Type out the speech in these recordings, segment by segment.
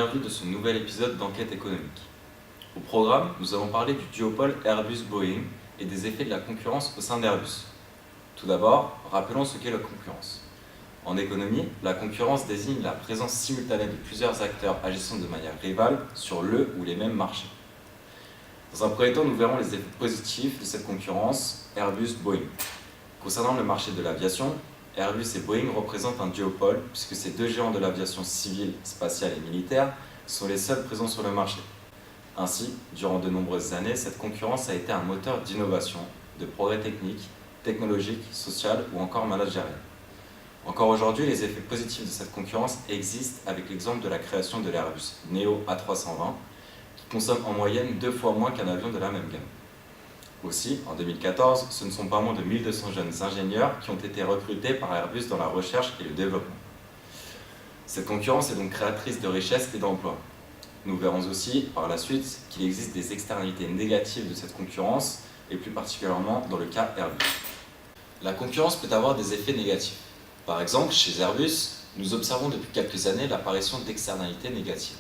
bienvenue dans ce nouvel épisode d'Enquête économique. Au programme, nous allons parler du duopole Airbus-Boeing et des effets de la concurrence au sein d'Airbus. Tout d'abord, rappelons ce qu'est la concurrence. En économie, la concurrence désigne la présence simultanée de plusieurs acteurs agissant de manière rivale sur le ou les mêmes marchés. Dans un premier temps, nous verrons les effets positifs de cette concurrence Airbus-Boeing. Concernant le marché de l'aviation, Airbus et Boeing représentent un duopole puisque ces deux géants de l'aviation civile, spatiale et militaire sont les seuls présents sur le marché. Ainsi, durant de nombreuses années, cette concurrence a été un moteur d'innovation, de progrès technique, technologique, social ou encore managérial. Encore aujourd'hui, les effets positifs de cette concurrence existent avec l'exemple de la création de l'Airbus Neo A320 qui consomme en moyenne 2 fois moins qu'un avion de la même gamme. Aussi, en 2014, ce ne sont pas moins de 1200 jeunes ingénieurs qui ont été recrutés par Airbus dans la recherche et le développement. Cette concurrence est donc créatrice de richesses et d'emplois. Nous verrons aussi, par la suite, qu'il existe des externalités négatives de cette concurrence, et plus particulièrement dans le cas Airbus. La concurrence peut avoir des effets négatifs. Par exemple, chez Airbus, nous observons depuis quelques années l'apparition d'externalités négatives.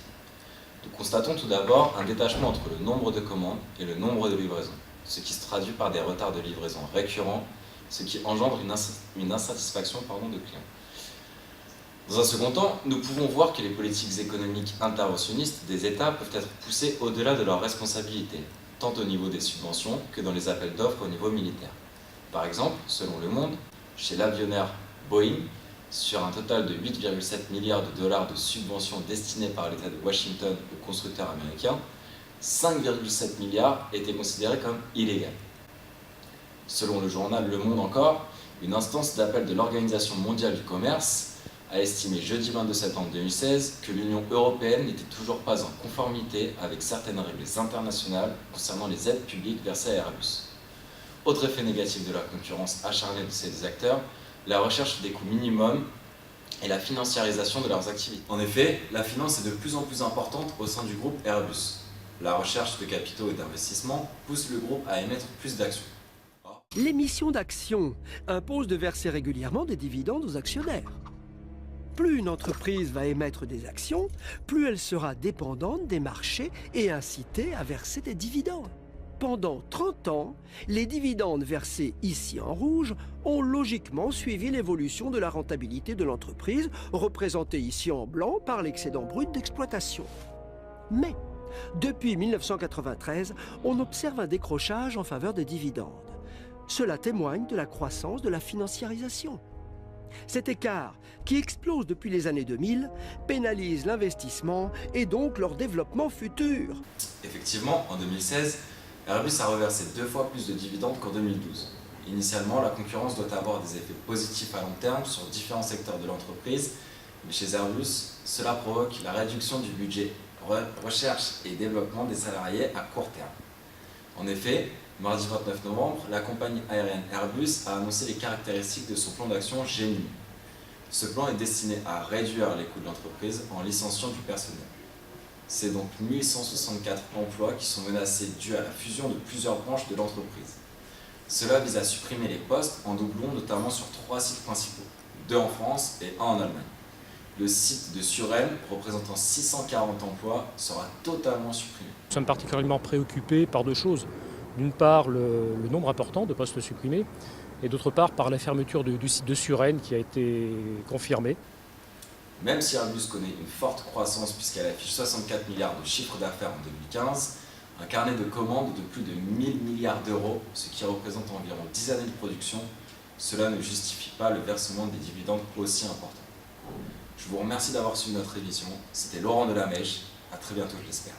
Nous constatons tout d'abord un détachement entre le nombre de commandes et le nombre de livraisons, ce qui se traduit par des retards de livraison récurrents, ce qui engendre une insatisfaction de clients. Dans un second temps, nous pouvons voir que les politiques économiques interventionnistes des États peuvent être poussées au-delà de leurs responsabilités, tant au niveau des subventions que dans les appels d'offres au niveau militaire. Par exemple, selon Le Monde, chez l'avionnaire Boeing, sur un total de 8,7 milliards de dollars de subventions destinées par l'État de Washington aux constructeurs américains, 5,7 milliards étaient considérés comme illégaux. Selon le journal Le Monde encore, une instance d'appel de l'Organisation mondiale du commerce a estimé jeudi 22 septembre 2016 que l'Union européenne n'était toujours pas en conformité avec certaines règles internationales concernant les aides publiques versées à Airbus. Autre effet négatif de la concurrence acharnée de ces acteurs, la recherche des coûts minimums et la financiarisation de leurs activités. En effet, la finance est de plus en plus importante au sein du groupe Airbus. La recherche de capitaux et d'investissements pousse le groupe à émettre plus d'actions. L'émission d'actions impose de verser régulièrement des dividendes aux actionnaires. Plus une entreprise va émettre des actions, plus elle sera dépendante des marchés et incitée à verser des dividendes. Pendant 30 ans, les dividendes versés ici en rouge ont logiquement suivi l'évolution de la rentabilité de l'entreprise, représentée ici en blanc par l'excédent brut d'exploitation. Mais, depuis 1993, on observe un décrochage en faveur des dividendes. Cela témoigne de la croissance de la financiarisation. Cet écart, qui explose depuis les années 2000, pénalise l'investissement et donc leur développement futur. Effectivement, en 2016, Airbus a reversé 2 fois plus de dividendes qu'en 2012. Initialement, la concurrence doit avoir des effets positifs à long terme sur différents secteurs de l'entreprise, mais chez Airbus, cela provoque la réduction du budget recherche et développement des salariés à court terme. En effet, mardi 29 novembre, la compagnie aérienne Airbus a annoncé les caractéristiques de son plan d'action Gemini. Ce plan est destiné à réduire les coûts de l'entreprise en licenciant du personnel. C'est donc 1164 emplois qui sont menacés dû à la fusion de plusieurs branches de l'entreprise. Cela vise à supprimer les postes en doublon notamment sur 3 sites principaux, 2 en France et 1 en Allemagne. Le site de Suresnes, représentant 640 emplois, sera totalement supprimé. Nous sommes particulièrement préoccupés par 2 choses. D'une part, le nombre important de postes supprimés, et d'autre part, par la fermeture du site de Suresnes qui a été confirmée. Même si Airbus connaît une forte croissance puisqu'elle affiche 64 milliards de chiffre d'affaires en 2015, un carnet de commandes de plus de 1000 milliards d'euros, ce qui représente environ 10 années de production, cela ne justifie pas le versement des dividendes aussi importants. Je vous remercie d'avoir suivi notre émission. C'était Laurent Delamèche. À très bientôt, je l'espère.